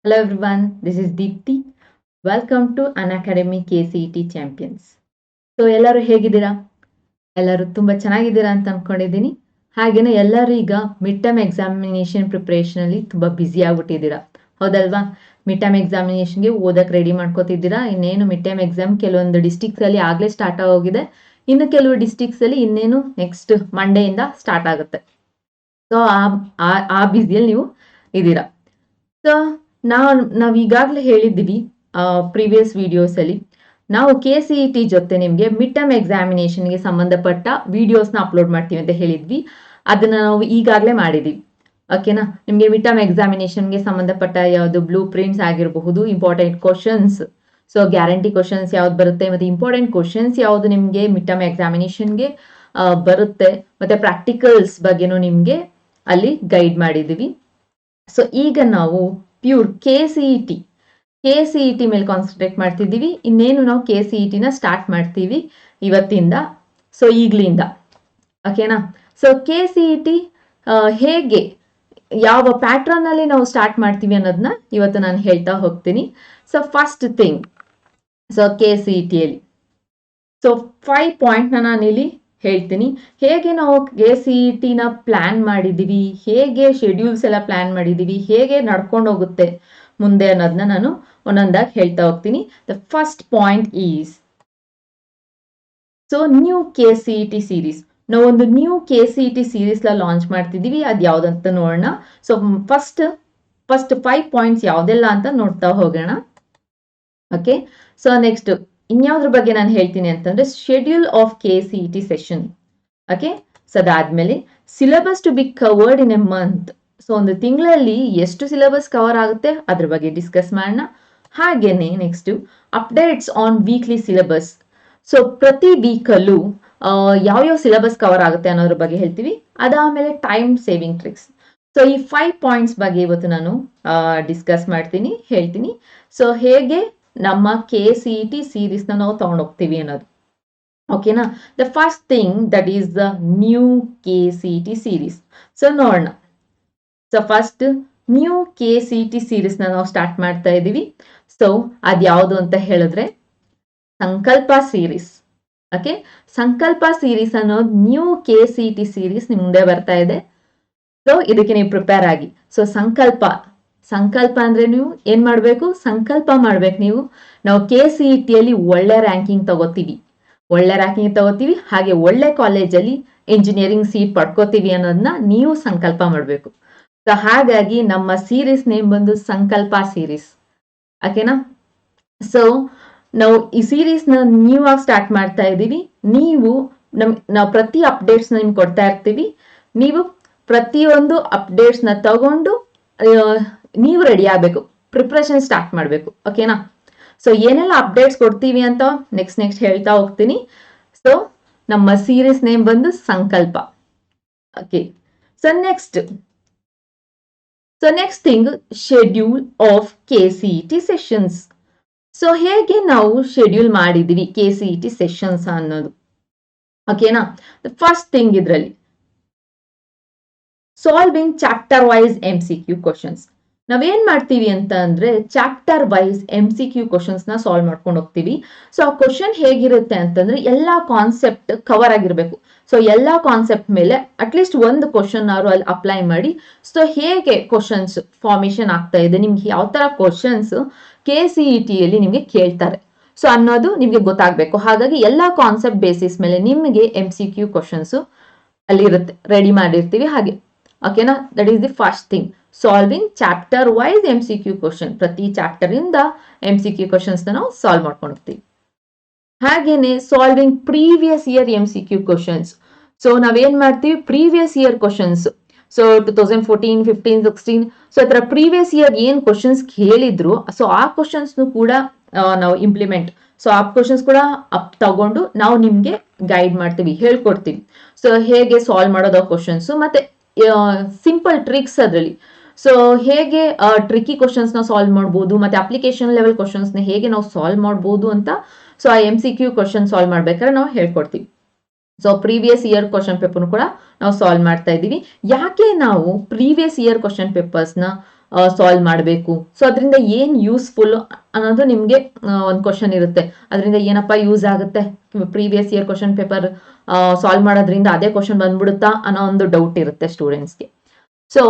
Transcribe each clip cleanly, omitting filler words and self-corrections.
Hello everyone, this is Deepthi. Welcome to Unacademy KCET Champions. So ಎಲ್ಲರೂ ಹೇಗಿದ್ದೀರಾ? ಎಲ್ಲರೂ ತುಂಬ ಚೆನ್ನಾಗಿದ್ದೀರಾ ಅಂತ ಅನ್ಕೊಂಡಿದ್ದೀನಿ. ಹಾಗೇನೆ ಎಲ್ಲರೂ ಈಗ ಮಿಡ್ ಟರ್ಮ್ ಎಕ್ಸಾಮಿನೇಷನ್ ಪ್ರಿಪ್ರೇಷನಲ್ಲಿ ತುಂಬ ಬ್ಯುಸಿ ಆಗ್ಬಿಟ್ಟಿದ್ದೀರಾ, ಹೌದಲ್ವಾ? ಮಿಡ್ ಟರ್ಮ್ ಎಕ್ಸಾಮಿನೇಷನ್ಗೆ ಓದಕ್ಕೆ ರೆಡಿ ಮಾಡ್ಕೋತಿದ್ದೀರಾ. ಇನ್ನೇನು ಮಿಡ್ ಟರ್ಮ್ ಎಕ್ಸಾಮ್ ಕೆಲವೊಂದು ಡಿಸ್ಟಿಕ್ಸಲ್ಲಿ ಆಗಲೇ ಸ್ಟಾರ್ಟ್ ಆಗೋಗಿದೆ, ಇನ್ನು ಕೆಲವು ಡಿಸ್ಟಿಕ್ಸಲ್ಲಿ ಇನ್ನೇನು ನೆಕ್ಸ್ಟ್ ಮಂಡೆಯಿಂದ ಸ್ಟಾರ್ಟ್ ಆಗುತ್ತೆ. ಸೊ ಆ ಬ್ಯುಸಿಯಲ್ಲಿ ನೀವು ಇದ್ದೀರಾ. ಸೊ ನಾವು ಈಗಾಗಲೇ ಹೇಳಿದ್ದೀವಿ ಪ್ರೀವಿಯಸ್ ವಿಡಿಯೋಸಲ್ಲಿ, ನಾವು KCET ಜೊತೆ ನಿಮಗೆ ಮಿಡ್ ಟರ್ಮ್ ಎಕ್ಸಾಮಿನೇಷನ್ಗೆ ಸಂಬಂಧಪಟ್ಟ ವಿಡಿಯೋಸ್ನ ಅಪ್ಲೋಡ್ ಮಾಡ್ತೀವಿ ಅಂತ ಹೇಳಿದ್ವಿ. ಅದನ್ನ ನಾವು ಈಗಾಗಲೇ ಮಾಡಿದ್ದೀವಿ, ಓಕೆನಾ? ನಿಮಗೆ ಮಿಡ್ ಟರ್ಮ್ ಎಕ್ಸಾಮಿನೇಷನ್ಗೆ ಸಂಬಂಧಪಟ್ಟ ಯಾವುದು ಬ್ಲೂ ಪ್ರಿಂಟ್ಸ್ ಆಗಿರಬಹುದು, important questions, so guarantee questions ಯಾವ್ದು ಬರುತ್ತೆ, ಮತ್ತು ಇಂಪಾರ್ಟೆಂಟ್ ಕ್ವಶನ್ಸ್ ಯಾವುದು ನಿಮಗೆ ಮಿಡ್ ಟರ್ಮ್ ಎಕ್ಸಾಮಿನೇಷನ್ಗೆ ಬರುತ್ತೆ, ಮತ್ತು ಪ್ರಾಕ್ಟಿಕಲ್ಸ್ ಬಗ್ಗೆನೂ ನಿಮಗೆ ಅಲ್ಲಿ ಗೈಡ್ ಮಾಡಿದ್ದೀವಿ. ಸೊ ಈಗ ನಾವು ಪ್ಯೂರ್ KCET ಮೇಲೆ ಕಾನ್ಸಂಟ್ರೇಟ್ ಮಾಡ್ತಿದ್ದೀವಿ. ಇನ್ನೇನು ನಾವು KCETನ ಸ್ಟಾರ್ಟ್ ಮಾಡ್ತೀವಿ ಇವತ್ತಿಂದ, ಸೊ ಈಗ್ಲಿಂದ, ಓಕೆನಾ? ಸೊ KCET ಹೇಗೆ, ಯಾವ ಪ್ಯಾಟ್ರನ್ ಅಲ್ಲಿ ನಾವು ಸ್ಟಾರ್ಟ್ ಮಾಡ್ತೀವಿ ಅನ್ನೋದನ್ನ ಇವತ್ತು ನಾನು ಹೇಳ್ತಾ ಹೋಗ್ತೀನಿ. ಸೊ ಫಸ್ಟ್ ಥಿಂಗ್, ಸೊ KCETಯಲ್ಲಿ ಸೊ 5 ಪಾಯಿಂಟ್ನ ನಾನು ಇಲ್ಲಿ ಹೇಳ್ತೀನಿ. ಹೇಗೆ ನಾವು KCETನ ಪ್ಲಾನ್ ಮಾಡಿದ್ದೀವಿ, ಹೇಗೆ ಶೆಡ್ಯೂಲ್ಸ್ ಎಲ್ಲ ಪ್ಲಾನ್ ಮಾಡಿದ್ದೀವಿ, ಹೇಗೆ ನಡ್ಕೊಂಡು ಹೋಗುತ್ತೆ ಮುಂದೆ ಅನ್ನೋದನ್ನ ನಾನು ಒಂದೊಂದಾಗಿ ಹೇಳ್ತಾ ಹೋಗ್ತೀನಿ. The first point is, so new KCET series. ನಾವು ಒಂದು ನ್ಯೂ KCET ಸೀರೀಸ್ನ ಲಾಂಚ್ ಮಾಡ್ತಿದ್ದೀವಿ. ಅದು ಯಾವ್ದಂತ ನೋಡೋಣ. ಸೊ ಫಸ್ಟ್ 5 ಪಾಯಿಂಟ್ಸ್ ಯಾವ್ದೆಲ್ಲ ಅಂತ ನೋಡ್ತಾ ಹೋಗೋಣ, ಓಕೆ? ಸೊ ನೆಕ್ಸ್ಟ್ ಇನ್ಯಾವ್ದ್ರ ಬಗ್ಗೆ ನಾನು ಹೇಳ್ತೀನಿ ಅಂತಂದ್ರೆ schedule of KCET session, okay? So ಅದಾದ್ಮೇಲೆ syllabus to be covered in a month. So ಒಂದು ತಿಂಗಳಲ್ಲಿ ಎಷ್ಟು ಸಿಲೆಬಸ್ ಕವರ್ ಆಗುತ್ತೆ ಅದ್ರ ಬಗ್ಗೆ ಡಿಸ್ಕಸ್ ಮಾಡೋಣ. ಹಾಗೇನೆ next updates on weekly syllabus. So ಪ್ರತಿ ವೀಕಲ್ಲೂ ಯಾವ್ಯಾವ ಸಿಲೆಬಸ್ ಕವರ್ ಆಗುತ್ತೆ ಅನ್ನೋದ್ರ ಬಗ್ಗೆ ಹೇಳ್ತೀವಿ. ಅದಾದ್ಮೇಲೆ ಟೈಮ್ ಸೇವಿಂಗ್ ಟ್ರಿಕ್ಸ್. ಸೊ ಈ 5 ಪಾಯಿಂಟ್ಸ್ ಬಗ್ಗೆ ಇವತ್ತು ನಾನು ಡಿಸ್ಕಸ್ ಮಾಡ್ತೀನಿ, ಹೇಳ್ತೀನಿ. ಸೊ ಹೇಗೆ ನಮ್ಮ KCET ಸೀರೀಸ್ನ ನಾವು ತಗೊಂಡೋಗ್ತೀವಿ ಅನ್ನೋದು, ಓಕೆನಾ? The first thing that is the new KCET series. So ನೋಡೋಣ. ಸೊ ಫಸ್ಟ್ ನ್ಯೂ KCET ಸೀರೀಸ್ನ ನಾವು ಸ್ಟಾರ್ಟ್ ಮಾಡ್ತಾ ಇದ್ದೀವಿ. ಸೊ ಅದ್ಯಾವುದು ಅಂತ ಹೇಳಿದ್ರೆ ಸಂಕಲ್ಪ ಸೀರೀಸ್, ಓಕೆ? ಸಂಕಲ್ಪ ಸೀರೀಸ್ ಅನ್ನೋದು ನ್ಯೂ KCET ಸೀರೀಸ್ ನಿಮ್ ಮುಂದೆ ಬರ್ತಾ ಇದೆ. ಸೊ ಇದಕ್ಕೆ ನೀವು ಪ್ರಿಪೇರ್ ಆಗಿ. ಸೊ ಸಂಕಲ್ಪ ಅಂದ್ರೆ ನೀವು ಏನ್ ಮಾಡ್ಬೇಕು? ಸಂಕಲ್ಪ ಮಾಡ್ಬೇಕು ನೀವು. ನಾವು KCETಯಲ್ಲಿ ಒಳ್ಳೆ ರ್ಯಾಂಕಿಂಗ್ ತಗೋತೀವಿ, ಹಾಗೆ ಒಳ್ಳೆ ಕಾಲೇಜಲ್ಲಿ ಇಂಜಿನಿಯರಿಂಗ್ ಸೀಟ್ ಪಡ್ಕೋತೀವಿ ಅನ್ನೋದನ್ನ ನೀವು ಸಂಕಲ್ಪ ಮಾಡ್ಬೇಕು. ಸೊ ಹಾಗಾಗಿ ನಮ್ಮ ಸೀರೀಸ್ ನೇಮ್ ಬಂದು ಸಂಕಲ್ಪ ಸೀರೀಸ್, ಓಕೆನಾ? ಸೊ ನಾವು ಈ ಸೀರೀಸ್ನ ನ್ಯೂ ಆಗಿ ಸ್ಟಾರ್ಟ್ ಮಾಡ್ತಾ ಇದ್ದೀವಿ. ನಾವು ಪ್ರತಿ ಅಪ್ಡೇಟ್ಸ್ ನಿಮ್ಗೆ ಕೊಡ್ತಾ ಇರ್ತೀವಿ. ನೀವು ಪ್ರತಿಯೊಂದು ಅಪ್ಡೇಟ್ಸ್ನ ತಗೊಂಡು ನೀವು ರೆಡಿ ಆಗಬೇಕು, ಪ್ರಿಪ್ರೇಷನ್ ಸ್ಟಾರ್ಟ್ ಮಾಡಬೇಕು, ಓಕೆನಾ? ಸೊ ಏನೆಲ್ಲ ಅಪ್ಡೇಟ್ಸ್ ಕೊಡ್ತೀವಿ ಅಂತ ನೆಕ್ಸ್ಟ್ ಹೇಳ್ತಾ ಹೋಗ್ತೀನಿ. ಸೊ ನಮ್ಮ ಸೀರೀಸ್ ನೇಮ್ ಬಂದು Sankalp, okay? So next thing, schedule of KCET sessions. So ಹೇಗೆ ನಾವು ಶೆಡ್ಯೂಲ್ ಮಾಡಿದೀವಿ KCET ಸೆಷನ್ಸ್ ಅನ್ನೋದು, ಓಕೆನಾ? ಫಸ್ಟ್ ಥಿಂಗ್ ಇದರಲ್ಲಿ solving chapter wise MCQ questions. ನಾವೇನ್ ಮಾಡ್ತೀವಿ ಅಂತ ಅಂದ್ರೆ ಚಾಪ್ಟರ್ ವೈಸ್ MCQ ಕ್ವಶನ್ಸ್ ನ ಸಾಲ್ವ್ ಮಾಡ್ಕೊಂಡು ಹೋಗ್ತೀವಿ. ಸೊ ಆ ಕ್ವಶನ್ ಹೇಗಿರುತ್ತೆ ಅಂತಂದ್ರೆ ಎಲ್ಲಾ ಕಾನ್ಸೆಪ್ಟ್ ಕವರ್ ಆಗಿರ್ಬೇಕು. ಸೊ ಎಲ್ಲಾ ಕಾನ್ಸೆಪ್ಟ್ ಮೇಲೆ ಅಟ್ಲೀಸ್ಟ್ ಒಂದು ಕ್ವಶನ್ ಅಲ್ಲಿ ಅಪ್ಲೈ ಮಾಡಿ. ಸೊ ಹೇಗೆ ಕ್ವಶನ್ಸ್ ಫಾರ್ಮೇಶನ್ ಆಗ್ತಾ ಇದೆ, ನಿಮ್ಗೆ ಯಾವ ತರ ಕ್ವಶನ್ಸ್ KCETಯಲ್ಲಿ ನಿಮ್ಗೆ ಕೇಳ್ತಾರೆ, ಸೊ ಅನ್ನೋದು ನಿಮ್ಗೆ ಗೊತ್ತಾಗ್ಬೇಕು. ಹಾಗಾಗಿ ಎಲ್ಲಾ ಕಾನ್ಸೆಪ್ಟ್ ಬೇಸಿಸ್ ಮೇಲೆ ನಿಮ್ಗೆ MCQ ಕ್ವಶನ್ಸ್ ಅಲ್ಲಿ ಇರುತ್ತೆ, ರೆಡಿ ಮಾಡಿರ್ತೀವಿ ಹಾಗೆ, ಓಕೆನಾ? That is the first thing, solving chapter wise MCQ question. ಪ್ರತಿ ಚಾಪ್ಟರ್ ಇಂದ MCQ ಕ್ವಶನ್ಸ್ ನಾವು ಸಾಲ್ವ್ ಮಾಡ್ಕೊಂಡು ಹೋಗ್ತೀವಿ. ಹಾಗೇನೆ solving previous year MCQ questions. So ನಾವೇನ್ ಮಾಡ್ತೀವಿ, previous year questions, so 2014, 15, 16, so ಆ ತರ ಪ್ರೀವಿಯಸ್ ಇಯರ್ ಏನ್ ಕ್ವಶನ್ಸ್ ಕೇಳಿದ್ರು, ಸೊ ಆ ಕ್ವಶನ್ಸ್ ಕೂಡ ನಾವು ಇಂಪ್ಲಿಮೆಂಟ್, ಸೊ ಆ ಕ್ವಶನ್ಸ್ ಕೂಡ ತಗೊಂಡು ನಾವು ನಿಮ್ಗೆ ಗೈಡ್ ಮಾಡ್ತೀವಿ, ಹೇಳ್ಕೊಡ್ತೀವಿ. ಸೊ ಹೇಗೆ ಸಾಲ್ವ್ ಮಾಡೋದು ಆ ಕ್ವಶನ್ಸ್, ಮತ್ತೆ ಸಿಂಪಲ್ ಟ್ರಿಕ್ಸ್ ಅದರಲ್ಲಿ. ಸೊ ಹೇಗೆ ಟ್ರಿಕ್ಕಿ ಕ್ವಶನ್ಸ್ ನ ಸಾಲ್ವ್ ಮಾಡ್ಬೋದು, ಮತ್ತೆ ಅಪ್ಲಿಕೇಶನ್ ಲೆವೆಲ್ ಕ್ವಶನ್ಸ್ ನ ಹೇಗೆ ನಾವು ಸಾಲ್ವ್ ಮಾಡ್ಬೋದು ಅಂತ, ಸೊ ಆ MCQ ಕ್ವಶನ್ ಸಾಲ್ವ್ ಮಾಡ್ಬೇಕಾದ್ರೆ ನಾವು ಹೇಳ್ಕೊಡ್ತೀವಿ. So previous year question paper ಕೂಡ ನಾವು ಸಾಲ್ವ್ ಮಾಡ್ತಾ ಇದ್ದೀವಿ. ಯಾಕೆ ನಾವು ಪ್ರೀವಿಯಸ್ ಇಯರ್ ಕ್ವಶನ್ ಪೇಪರ್ಸ್ ನ ಸಾಲ್ವ್ ಮಾಡಬೇಕು. ಸೊ ಅದರಿಂದ ಏನ್ ಯೂಸ್ಫುಲ್ ಅನ್ನೋದು ನಿಮ್ಗೆ ಒಂದು ಕ್ವಶನ್ ಇರುತ್ತೆ. ಅದರಿಂದ ಏನಪ್ಪ ಯೂಸ್ ಆಗುತ್ತೆ, previous year question paper solve ಮಾಡೋದ್ರಿಂದ ಅದೇ ಕ್ವಶನ್ ಬಂದ್ಬಿಡುತ್ತಾ ಅನ್ನೋ ಒಂದು ಡೌಟ್ ಇರುತ್ತೆ ಸ್ಟೂಡೆಂಟ್ಸ್ಗೆ. ಸೊ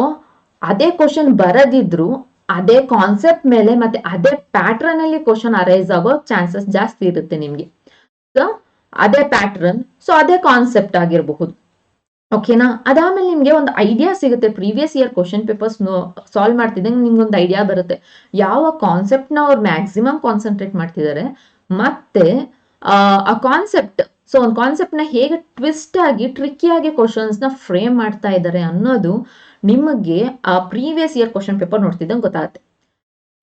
ಅದೇ ಕ್ವಶನ್ ಬರದಿದ್ರು ಅದೇ ಕಾನ್ಸೆಪ್ಟ್ ಮೇಲೆ ಮತ್ತೆ ಅದೇ ಪ್ಯಾಟ್ರನ್ ಅಲ್ಲಿ ಕ್ವಶನ್ ಅರೈಸ್ ಆಗೋ ಚಾನ್ಸಸ್ ಜಾಸ್ತಿ ಇರುತ್ತೆ ನಿಮ್ಗೆ. ಸೊ ಅದೇ ಪ್ಯಾಟ್ರನ್, ಸೊ ಅದೇ ಕಾನ್ಸೆಪ್ಟ್ ಆಗಿರಬಹುದು. ಓಕೆನಾ? ಅದಾದ್ಮೇಲೆ ನಿಮ್ಗೆ ಒಂದು ಐಡಿಯಾ ಸಿಗುತ್ತೆ. Previous year question papers solve ಮಾಡ್ತಿದ್ದಂಗೆ ನಿಮ್ಗೆ ಒಂದು ಐಡಿಯಾ ಬರುತ್ತೆ ಯಾವ ಕಾನ್ಸೆಪ್ಟ್ ನ ಅವ್ರು ಮ್ಯಾಕ್ಸಿಮಮ್ ಕಾನ್ಸಂಟ್ರೇಟ್ ಮಾಡ್ತಿದ್ದಾರೆ, ಮತ್ತೆ ಆ ಕಾನ್ಸೆಪ್ಟ್, ಸೊ ಒಂದು ಕಾನ್ಸೆಪ್ಟ್ ನ ಹೇಗೆ ಟ್ವಿಸ್ಟ್ ಆಗಿ ಟ್ರಿಕ್ಕಿಯಾಗಿ ಕ್ವಶನ್ಸ್ ನ ಫ್ರೇಮ್ ಮಾಡ್ತಾ ಇದ್ದಾರೆ ಅನ್ನೋದು ನಿಮಗೆ ಆ ಪ್ರೀವಿಯಸ್ ಇಯರ್ ಕ್ವಶನ್ ಪೇಪರ್ ನೋಡ್ತಿದ್ದಂಗೆ ಗೊತ್ತಾಗುತ್ತೆ.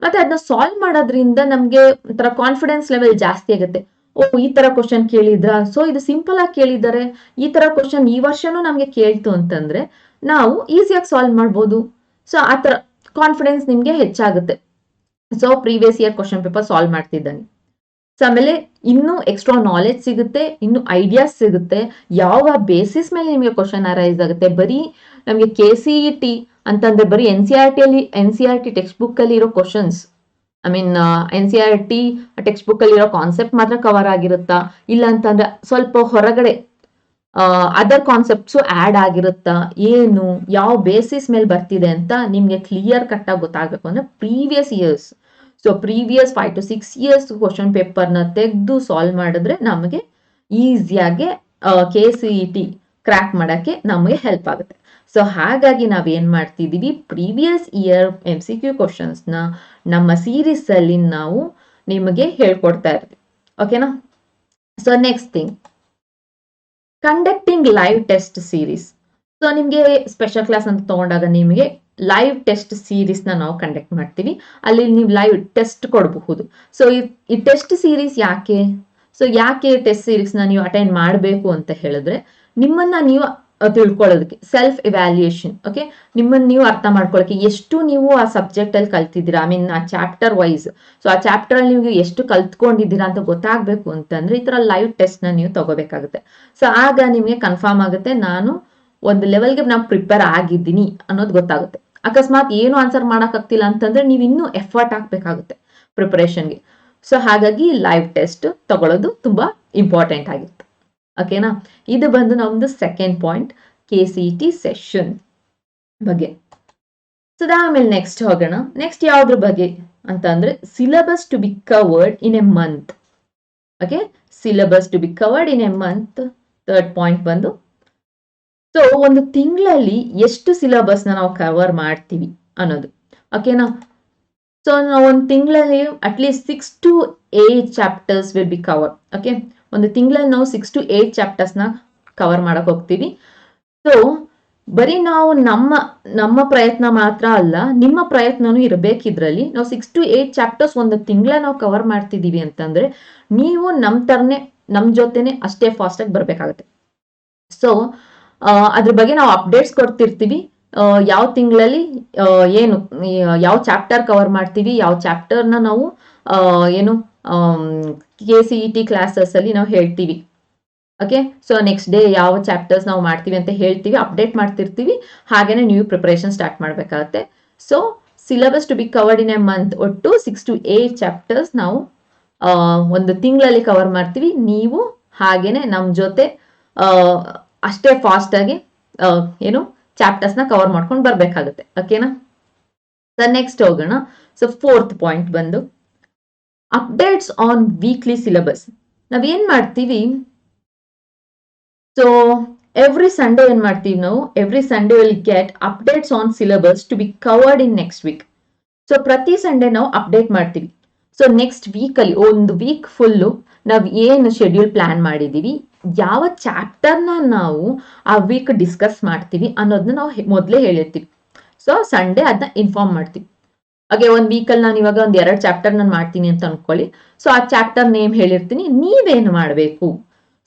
ಮತ್ತೆ ಅದನ್ನ ಸಾಲ್ವ್ ಮಾಡೋದ್ರಿಂದ ನಮ್ಗೆ ಒಂಥರ ಕಾನ್ಫಿಡೆನ್ಸ್ ಲೆವೆಲ್ ಜಾಸ್ತಿ ಆಗುತ್ತೆ. ಓ, ಈ ತರ ಕ್ವಶನ್ ಕೇಳಿದ್ರ, ಸೊ ಇದು ಸಿಂಪಲ್ ಆಗಿ ಕೇಳಿದ್ದಾರೆ, ಈ ತರ ಕ್ವಶನ್ ಈ ವರ್ಷನೂ ನಮ್ಗೆ ಕೇಳ್ತು ಅಂತಂದ್ರೆ ನಾವು ಈಸಿಯಾಗಿ ಸಾಲ್ವ್ ಮಾಡ್ಬೋದು. ಸೊ ಆ ತರ ಕಾನ್ಫಿಡೆನ್ಸ್ ನಿಮ್ಗೆ ಹೆಚ್ಚಾಗುತ್ತೆ. So previous year question paper solve ಮಾಡ್ತಿದ್ದಾನೆ. ಸೊ ಆಮೇಲೆ ಇನ್ನೂ ಎಕ್ಸ್ಟ್ರಾ ನಾಲೆಜ್ ಸಿಗುತ್ತೆ, ಇನ್ನು ಐಡಿಯಾಸ್ ಸಿಗುತ್ತೆ, ಯಾವ ಬೇಸಿಸ್ ಮೇಲೆ ನಿಮಗೆ ಕ್ವಶನ್ ಅರೈಸ್ ಆಗುತ್ತೆ. ಬರೀ ನಮಗೆ KCET ಅಂತಂದ್ರೆ ಬರೀ NCERT ಟೆಕ್ಸ್ಟ್ ಬುಕ್ ಅಲ್ಲಿ ಇರೋ questions, I mean NCERT text book ಅಲ್ಲಿ ಇರೋ ಕಾನ್ಸೆಪ್ಟ್ ಮಾತ್ರ ಕವರ್ ಆಗಿರುತ್ತಾ, ಇಲ್ಲ ಅಂತಂದ್ರೆ ಸ್ವಲ್ಪ ಹೊರಗಡೆ ಅದರ್ ಕಾನ್ಸೆಪ್ಟ್ಸು ಆಡ್ ಆಗಿರುತ್ತಾ, ಏನು ಯಾವ ಬೇಸಿಸ್ ಮೇಲೆ ಬರ್ತಿದೆ ಅಂತ ನಿಮ್ಗೆ ಕ್ಲಿಯರ್ ಕಟ್ ಆಗಿ ಗೊತ್ತಾಗಬೇಕು ಅಂದ್ರೆ previous years, so previous 5 to 6 years question ಪೇಪರ್ನ ತೆಗೆದು ಸಾಲ್ವ್ ಮಾಡಿದ್ರೆ ನಮಗೆ ಈಸಿಯಾಗಿ KCET ಕ್ರ್ಯಾಕ್ ಮಾಡಕ್ಕೆ ನಮಗೆ ಹೆಲ್ಪ್ ಆಗುತ್ತೆ. ಸೊ ಹಾಗಾಗಿ ನಾವೇನ್ ಮಾಡ್ತಿದೀವಿ, ಪ್ರೀವಿಯಸ್ ಇಯರ್ MCQ ಕ್ವಶನ್ಸ್ ನ ನಮ್ಮ ಸೀರೀಸ್ ಅಲ್ಲಿ ನಾವು ನಿಮಗೆ ಹೇಳ್ಕೊಡ್ತಾ ಇರ್ತೀವಿ. ಓಕೆನಾ? So next thing, conducting live test series. So ನಿಮ್ಗೆ ಸ್ಪೆಷಲ್ ಕ್ಲಾಸ್ ಅಂತ ತಗೊಂಡಾಗ ನಿಮಗೆ ಲೈವ್ ಟೆಸ್ಟ್ ಸೀರೀಸ್ ನ ನಾವು ಕಂಡಕ್ಟ್ ಮಾಡ್ತೀವಿ. ಅಲ್ಲಿ ನೀವು ಲೈವ್ ಟೆಸ್ಟ್ ಕೊಡಬಹುದು. ಸೊ ಈ ಟೆಸ್ಟ್ ಸೀರೀಸ್ ಯಾಕೆ, ಸೊ ಯಾಕೆ ಟೆಸ್ಟ್ ಸೀರೀಸ್ ನ ನೀವು ಅಟೆಂಡ್ ಮಾಡಬೇಕು ಅಂತ ಹೇಳಿದ್ರೆ, ನಿಮ್ಮನ್ನ ನೀವು ತಿಳ್ಕೊಳ್ಳೋದಕ್ಕೆ, ಸೆಲ್ಫ್ ಇವ್ಯಾಲ್ಯೂಯೇಷನ್. ಓಕೆ, ನಿಮ್ಮನ್ನ ನೀವು ಅರ್ಥ ಮಾಡ್ಕೊಳ್ಳೋಕೆ, ಎಷ್ಟು ನೀವು ಆ ಸಬ್ಜೆಕ್ಟ್ ಅಲ್ಲಿ ಕಲ್ತಿದ್ದೀರಾ, ಐ ಮೀನ್ ಆ ಚಾಪ್ಟರ್ ವೈಸ್, ಸೊ ಆ ಚಾಪ್ಟರ್ ಅಲ್ಲಿ ನೀವು ಎಷ್ಟು ಕಲ್ತ್ಕೊಂಡಿದ್ದೀರಾ ಅಂತ ಗೊತ್ತಾಗ್ಬೇಕು ಅಂತಂದ್ರೆ ಈ ತರ ಲೈವ್ ಟೆಸ್ಟ್ ನ ನೀವು ತಗೋಬೇಕಾಗುತ್ತೆ. ಸೊ ಆಗ ನಿಮಗೆ ಕನ್ಫರ್ಮ್ ಆಗುತ್ತೆ ನಾನು ಒಂದು ಲೆವೆಲ್ಗೆ ನಾವು ಪ್ರಿಪೇರ್ ಆಗಿದ್ದೀನಿ ಅನ್ನೋದು ಗೊತ್ತಾಗುತ್ತೆ. ಅಕಸ್ಮಾತ್ ಏನು ಆನ್ಸರ್ ಮಾಡಕ್ ಆಗ್ತಿಲ್ಲ ಅಂತಂದ್ರೆ ನೀವು ಇನ್ನೂ ಎಫರ್ಟ್ ಹಾಕ್ಬೇಕಾಗುತ್ತೆ ಪ್ರಿಪರೇಷನ್ಗೆ. ಸೊ ಹಾಗಾಗಿ ಲೈವ್ ಟೆಸ್ಟ್ ತಗೊಳ್ಳೋದು ತುಂಬಾ ಇಂಪಾರ್ಟೆಂಟ್ ಆಗಿರುತ್ತೆ. ಓಕೆನಾ? ಇದು ಬಂದು ನಮ್ದು ಸೆಕೆಂಡ್ ಪಾಯಿಂಟ್, KCET ಸೆಷನ್ ಬಗ್ಗೆ. ಸೊ ಆಮೇಲೆ ನೆಕ್ಸ್ಟ್ ಹೋಗೋಣ. ನೆಕ್ಸ್ಟ್ ಯಾವ್ದ್ರ ಬಗ್ಗೆ ಅಂತ ಅಂದ್ರೆ syllabus to be covered in a month. Okay, syllabus to be covered in a month. Third point ಬಂದು, ಸೊ ಒಂದು ತಿಂಗಳಲ್ಲಿ ಎಷ್ಟು ಸಿಲೆಬಸ್ ನ ನಾವು ಕವರ್ ಮಾಡ್ತೀವಿ ಅನ್ನೋದು. ಓಕೆನಾ? ಸೊ ನಾವು ಒಂದು ತಿಂಗಳಲ್ಲಿ at least 6 to 8 chapters will be cover. Okay, ಒಂದು ತಿಂಗಳಲ್ಲಿ ನಾವು 6 to 8 ಚಾಪ್ಟರ್ಸ್ ನ ಕವರ್ ಮಾಡಕ್ ಹೋಗ್ತೀವಿ. ಸೊ ಬರೀ ನಾವು ನಮ್ಮ ಪ್ರಯತ್ನ ಮಾತ್ರ ಅಲ್ಲ, ನಿಮ್ಮ ಪ್ರಯತ್ನನೂ ಇರಬೇಕಿದ್ರಲ್ಲಿ. ನಾವು 6 to 8 ಚಾಪ್ಟರ್ಸ್ ಒಂದು ತಿಂಗಳ ನಾವು ಕವರ್ ಮಾಡ್ತಿದೀವಿ ಅಂತಂದ್ರೆ ನೀವು ನಮ್ ಜೊತೆನೆ ಅಷ್ಟೇ ಫಾಸ್ಟ್ ಆಗಿ ಬರ್ಬೇಕಾಗುತ್ತೆ. ಸೊ ಅದ್ರ ಬಗ್ಗೆ ನಾವು ಅಪ್ಡೇಟ್ಸ್ ಕೊಡ್ತಿರ್ತೀವಿ. ಯಾವ ತಿಂಗಳಲ್ಲಿ ಏನು ಯಾವ ಚಾಪ್ಟರ್ ಕವರ್ ಮಾಡ್ತೀವಿ, ಯಾವ ಚಾಪ್ಟರ್ನ ನಾವು ಏನು KCET ಕ್ಲಾಸಸ್ ಅಲ್ಲಿ ನಾವು ಹೇಳ್ತೀವಿ. ಓಕೆ, ಸೊ ನೆಕ್ಸ್ಟ್ ಡೇ ಯಾವ ಚಾಪ್ಟರ್ಸ್ ನಾವು ಮಾಡ್ತೀವಿ ಅಂತ ಹೇಳ್ತೀವಿ, ಅಪ್ಡೇಟ್ ಮಾಡ್ತಿರ್ತೀವಿ. ಹಾಗೇನೆ ನೀವು ಪ್ರಿಪರೇಷನ್ ಸ್ಟಾರ್ಟ್ ಮಾಡ್ಬೇಕಾಗತ್ತೆ. So syllabus to be covered in a month, ಒಟ್ಟು 6 to 8 ಚಾಪ್ಟರ್ಸ್ ನಾವು ಒಂದು ತಿಂಗಳಲ್ಲಿ ಕವರ್ ಮಾಡ್ತೀವಿ. ನೀವು ಹಾಗೇನೆ ನಮ್ ಜೊತೆ ಅಷ್ಟೇ ಫಾಸ್ಟ್ ಆಗಿ ಏನು ಚಾಪ್ಟರ್ಸ್ ನ ಕವರ್ ಮಾಡ್ಕೊಂಡು ಬರ್ಬೇಕಾಗುತ್ತೆ. ಓಕೆನಾ? ನೆಕ್ಸ್ಟ್ ಹೋಗೋಣ. ಸೊ ಫೋರ್ತ್ ಪಾಯಿಂಟ್ ಬಂದು ಅಪ್ಡೇಟ್ಸ್ ಆನ್ ವೀಕ್ಲಿ ಸಿಲೆಬಸ್. ನಾವೇನ್ ಮಾಡ್ತೀವಿ, ಸೊ ಎವ್ರಿ ಸಂಡೇ ಏನ್ ಮಾಡ್ತೀವಿ ನಾವು, every Sunday will get updates on syllabus to be covered in next week. So ಪ್ರತಿ ಸಂಡೇ ನಾವು ಅಪ್ಡೇಟ್ ಮಾಡ್ತೀವಿ. ಸೊ ನೆಕ್ಸ್ಟ್ ವೀಕ್ ಅಲ್ಲಿ ಒಂದು ವೀಕ್ ಫುಲ್ಲು ನಾವ್ ಏನು ಶೆಡ್ಯೂಲ್ ಪ್ಲಾನ್ ಮಾಡಿದೀವಿ, ಯಾವ ಚಾಪ್ಟರ್ನ ನಾವು ಆ ವೀಕ್ ಡಿಸ್ಕಸ್ ಮಾಡ್ತೀವಿ ಅನ್ನೋದನ್ನ ನಾವು ಮೊದಲೇ ಹೇಳಿರ್ತೀವಿ. ಸೊ ಸಂಡೇ ಅದನ್ನ ಇನ್ಫಾರ್ಮ್ ಮಾಡ್ತೀವಿ. ಹಾಗೆ ಒಂದ್ ವೀಕಲ್ಲಿ ನಾನು ಇವಾಗ ಒಂದ್ 2 ಚಾಪ್ಟರ್ ನಾನು ಮಾಡ್ತೀನಿ ಅಂತ ಅನ್ಕೊಳ್ಳಿ. ಸೊ ಆ ಚಾಪ್ಟರ್ ನೇಮ್ ಹೇಳಿರ್ತೀನಿ, ನೀವೇನ್ ಮಾಡ್ಬೇಕು,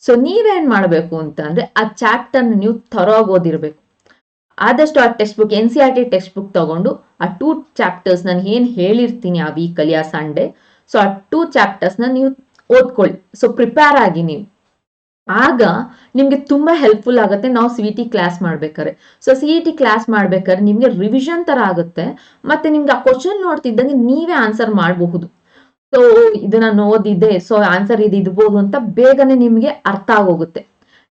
ಸೊ ನೀವೇನ್ ಮಾಡ್ಬೇಕು ಅಂತ ಅಂದ್ರೆ ಆ ಚಾಪ್ಟರ್ ನೀವು ಥರಾಗಿ ಓದಿರ್ಬೇಕು. ಆದಷ್ಟು ಆ text book, NCERT text book ತಗೊಂಡು ಆ 2 ಚಾಪ್ಟರ್ಸ್ ನಾನು ಏನ್ ಹೇಳಿರ್ತೀನಿ ಆ ವೀಕಲ್ಲಿ, ಆ ಸಂಡೇ, ಸೊ ಆ 2 ಚಾಪ್ಟರ್ಸ್ ನ ನೀವು ಓದ್ಕೊಳ್ಳಿ. ಸೊ ಪ್ರಿಪೇರ್ ಆಗಿ ನೀವು ಆಗ ನಿಮ್ಗೆ ತುಂಬಾ ಹೆಲ್ಪ್ಫುಲ್ ಆಗುತ್ತೆ ನಾವು CET ಕ್ಲಾಸ್ ಮಾಡ್ಬೇಕಾದ್ರೆ. ಸೊ CET ಕ್ಲಾಸ್ ಮಾಡ್ಬೇಕಾದ್ರೆ ನಿಮ್ಗೆ ರಿವಿಷನ್ ತರ ಆಗುತ್ತೆ, ಮತ್ತೆ ನಿಮ್ಗೆ ಆ ಕ್ವಶನ್ ನೋಡ್ತಿದ್ದಂಗೆ ನೀವೇ ಆನ್ಸರ್ ಮಾಡಬಹುದು. ಸೊ ಇದು ನಾನು ಓದಿದ್ದೆ, ಸೊ ಆನ್ಸರ್ ಇದು ಇದ್ಬೋದು ಅಂತ ಬೇಗನೆ ನಿಮ್ಗೆ ಅರ್ಥ ಆಗೋಗುತ್ತೆ.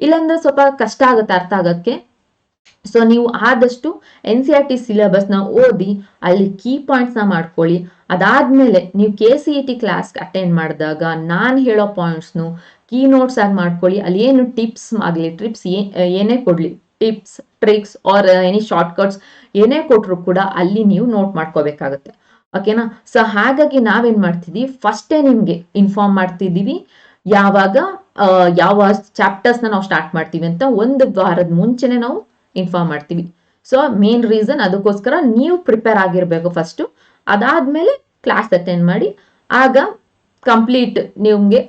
ಇಲ್ಲಾಂದ್ರೆ ಸ್ವಲ್ಪ ಕಷ್ಟ ಆಗುತ್ತೆ ಅರ್ಥ ಆಗಕ್ಕೆ. ಸೊ ನೀವು ಆದಷ್ಟು NCERT ಸಿಲೆಬಸ್ ನ ಓದಿ ಅಲ್ಲಿ ಕೀ ಪಾಯಿಂಟ್ಸ್ ನ ಮಾಡ್ಕೊಳ್ಳಿ. ಅದಾದ್ಮೇಲೆ ನೀವು KCET ಕ್ಲಾಸ್ ಅಟೆಂಡ್ ಮಾಡಿದಾಗ ನಾನು ಹೇಳೋ ಪಾಯಿಂಟ್ಸ್ನು ಕೀ ನೋಟ್ಸ್ ಆಗಿ ಮಾಡ್ಕೊಳ್ಳಿ. ಅಲ್ಲಿ ಏನು ಟಿಪ್ಸ್ ಆಗಲಿ, ಟ್ರಿಪ್ಸ್ ಏನೇ ಕೊಡ್ಲಿ, tips tricks R any short cuts ಏನೇ ಕೊಟ್ರು ಕೂಡ ಅಲ್ಲಿ ನೀವು ನೋಟ್ ಮಾಡ್ಕೋಬೇಕಾಗತ್ತೆ. ಓಕೆನಾ? ಸೊ ಹಾಗಾಗಿ ನಾವೇನ್ ಮಾಡ್ತಿದೀವಿ, ಫಸ್ಟೇ ನಿಮ್ಗೆ ಇನ್ಫಾರ್ಮ್ ಮಾಡ್ತಿದೀವಿ ಯಾವಾಗ ಯಾವ ಚಾಪ್ಟರ್ಸ್ ನಾವು ಸ್ಟಾರ್ಟ್ ಮಾಡ್ತೀವಿ ಅಂತ ಒಂದು ವಾರದ ಮುಂಚೆನೆ ನಾವು ಇನ್ಫಾರ್ಮ್ ಮಾಡ್ತೀವಿ. ಸೊ ಮೇನ್ ರೀಸನ್ ಅದಕ್ಕೋಸ್ಕರ ನೀವು ಪ್ರಿಪೇರ್ ಆಗಿರ್ಬೇಕು ಫಸ್ಟ್. ಅದಾದ್ಮೇಲೆ ಕ್ಲಾಸ್ ಅಟೆಂಡ್ ಮಾಡಿ. ಆಗ ಕಂಪ್ಲೀಟ್ ನಿಮ್ಗೆ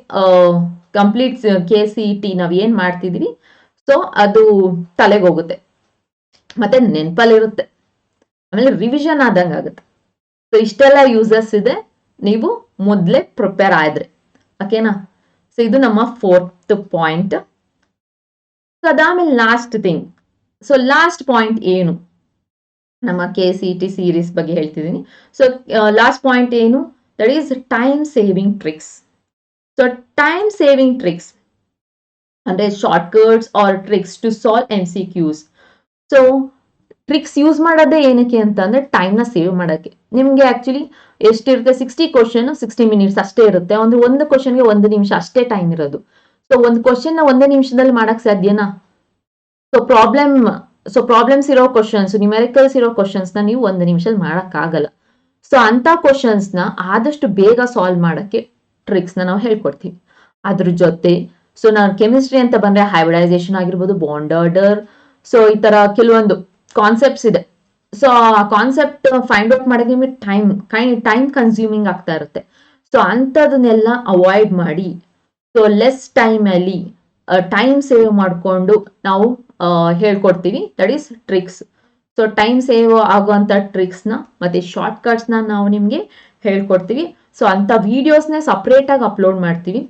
ಕಂಪ್ಲೀಟ್ KCET ನಾವ್ ಏನ್ ಮಾಡ್ತಿದೀವಿ ಸೊ ಅದು ತಲೆಗೆ ಹೋಗುತ್ತೆ, ಮತ್ತೆ ನೆನಪಲ್ಲಿರುತ್ತೆ, ಆಮೇಲೆ ರಿವಿಷನ್ ಆದಂಗ ಆಗುತ್ತೆ. ಸೊ ಇಷ್ಟೆಲ್ಲ ಯೂಸಸ್ ಇದೆ ನೀವು ಮೊದಲೇ ಪ್ರಿಪೇರ್ ಆದ್ರೆ. ಓಕೆನಾ? ಸೊ ಇದು ನಮ್ಮ 4th ಪಾಯಿಂಟ್. ಅದಾದ್ಮೇಲೆ last thing, so last point ಏನು, ನಮ್ಮ KCET ಸೀರೀಸ್ ಬಗ್ಗೆ ಹೇಳ್ತಿದ್ದೀನಿ. ಸೊ ಲಾಸ್ಟ್ ಪಾಯಿಂಟ್ ಏನು, that is time saving tricks. So time saving tricks ಅಂದ್ರೆ shortcuts are tricks to solve MCQs. So tricks use ಮಾಡೋದೇ ಏನಕ್ಕೆ ಅಂತ ಅಂದ್ರೆ ಟೈಮ್ ನ ಸೇವ್ ಮಾಡಕ್ಕೆ. ನಿಮ್ಗೆ ಆಕ್ಚುಲಿ ಎಷ್ಟಿರುತ್ತೆ, 60 ಕ್ವಶನ್ 60 ಮಿನಿಟ್ಸ್ ಅಷ್ಟೇ ಇರುತ್ತೆ. ಒಂದು ಕ್ವಶನ್ಗೆ 1 ನಿಮಿಷ ಅಷ್ಟೇ ಟೈಮ್ ಇರೋದು. ಸೊ ಒಂದು ಕ್ವಶನ್ ನ 1 ನಿಮಿಷದಲ್ಲಿ ಮಾಡಕ್ ಸಾಧ್ಯನಾ? ಸೊ ಪ್ರಾಬ್ಲಮ್ಸ್ ಇರೋ ಕ್ವಶನ್ಸ್, ನ್ಯೂಮೆರಿಕಲ್ಸ್ ಇರೋ ಕ್ವಶನ್ಸ್ ನ ನೀವು 1 ನಿಮಿಷದಲ್ಲಿ ಮಾಡಕ್ ಆಗಲ್ಲ. ಸೊ ಅಂತ ಕ್ವಶನ್ಸ್ ನ ಆದಷ್ಟು ಬೇಗ ಸಾಲ್ವ್ ಮಾಡಕ್ಕೆ ಟ್ರಿಕ್ಸ್ ನ ನಾವು ಹೇಳ್ಕೊಡ್ತೀವಿ. ಅದ್ರ ಜೊತೆ ಸೊ ನಾನು ಕೆಮಿಸ್ಟ್ರಿ ಅಂತ ಬಂದ್ರೆ ಹೈಬ್ರಿಡೈಸೇಷನ್ ಆಗಿರ್ಬೋದು, ಬಾಂಡ್ ಆರ್ಡರ್, ಸೊ ಈ ತರ ಕೆಲವೊಂದು ಕಾನ್ಸೆಪ್ಟ್ಸ್ ಇದೆ. ಸೊ ಆ ಕಾನ್ಸೆಪ್ಟ್ ಫೈಂಡ್ ಔಟ್ ಮಾಡಕ್ಕೆ ನಿಮಗೆ ಟೈಮ್ ಕನ್ಸ್ಯೂಮಿಂಗ್ ಆಗ್ತಾ ಇರುತ್ತೆ. ಸೊ ಅಂಥದನ್ನೆಲ್ಲ ಅವಾಯ್ಡ್ ಮಾಡಿ, ಸೊ ಲೆಸ್ ಟೈಮ್ ಅಲ್ಲಿ ಟೈಮ್ ಸೇವ್ ಮಾಡಿಕೊಂಡು ನಾವು ಹೇಳ್ಕೊಡ್ತೀವಿ. That is tricks. So time save ಆಗುವಂತ ಟ್ರಿಕ್ಸ್ ನ ಮತ್ತೆ ಶಾರ್ಟ್ ಕಟ್ಸ್ ನ ನಾವು ನಿಮ್ಗೆ ಹೇಳ್ಕೊಡ್ತೀವಿ. ಸೊ ಅಂತ ವಿಡಿಯೋಸ್ನ ಸಪರೇಟ್ ಆಗಿ ಅಪ್ಲೋಡ್ ಮಾಡ್ತೀವಿ.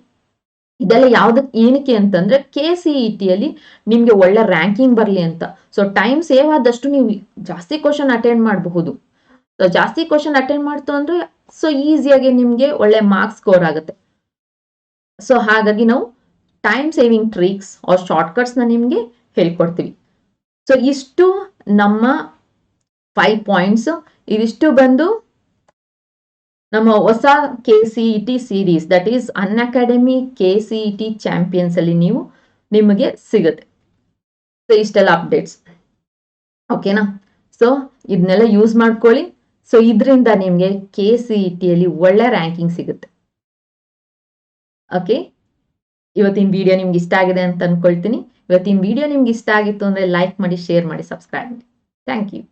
ಇದೆಲ್ಲ ಯಾವ್ದಕ್ಕೆ ಏನಕ್ಕೆ ಅಂತಂದ್ರೆ KCET ಅಲ್ಲಿ ನಿಮ್ಗೆ ಒಳ್ಳೆ ರ್ಯಾಂಕಿಂಗ್ ಬರ್ಲಿ ಅಂತ. ಸೊ ಟೈಮ್ ಸೇವ್ ಆದಷ್ಟು ನೀವು ಜಾಸ್ತಿ ಕ್ವಶನ್ ಅಟೆಂಡ್ ಮಾಡಬಹುದು. ಸೊ ಜಾಸ್ತಿ ಕ್ವಶನ್ ಅಟೆಂಡ್ ಮಾಡ್ತು ಅಂದ್ರೆ ಸೊ ಈಸಿಯಾಗಿ ನಿಮ್ಗೆ ಒಳ್ಳೆ ಮಾರ್ಕ್ಸ್ ಸ್ಕೋರ್ ಆಗುತ್ತೆ. ಸೊ ಹಾಗಾಗಿ ನಾವು time saving tricks or shortcuts ನ ನಿಮ್ಗೆ ಹೇಳ್ಕೊಡ್ತೀವಿ. ಸೊ ಇಷ್ಟು ನಮ್ಮ 5 ಪಾಯಿಂಟ್ಸ್. ಇದಿಷ್ಟು ಬಂದು ನಮ್ಮ ಹೊಸ KCET series, that is Unacademy KCET champions ಅಲ್ಲಿ ನಿಮಗೆ ಸಿಗುತ್ತೆ. ಸೊ ಇಷ್ಟೆಲ್ಲ ಅಪ್ಡೇಟ್ಸ್. ಓಕೆನಾ? ಸೊ ಇದನ್ನೆಲ್ಲ ಯೂಸ್ ಮಾಡ್ಕೊಳ್ಳಿ. ಸೊ ಇದರಿಂದ ನಿಮ್ಗೆ KCET ಅಲ್ಲಿ ಒಳ್ಳೆ ರ್ಯಾಂಕಿಂಗ್ ಸಿಗುತ್ತೆ. ಓಕೆ, ಇವತ್ತಿನ ವಿಡಿಯೋ ನಿಮ್ಗೆ ಇಷ್ಟ ಆಗಿದೆ ಅಂತ ಅನ್ಕೊಳ್ತೀನಿ. ಇವತ್ತಿನ ವಿಡಿಯೋ ನಿಮ್ಗೆ ಇಷ್ಟ ಆಗಿತ್ತು ಅಂದ್ರೆ ಲೈಕ್ ಮಾಡಿ, ಶೇರ್ ಮಾಡಿ, ಸಬ್ಸ್ಕ್ರೈಬ್ ಮಾಡಿ. Thank you.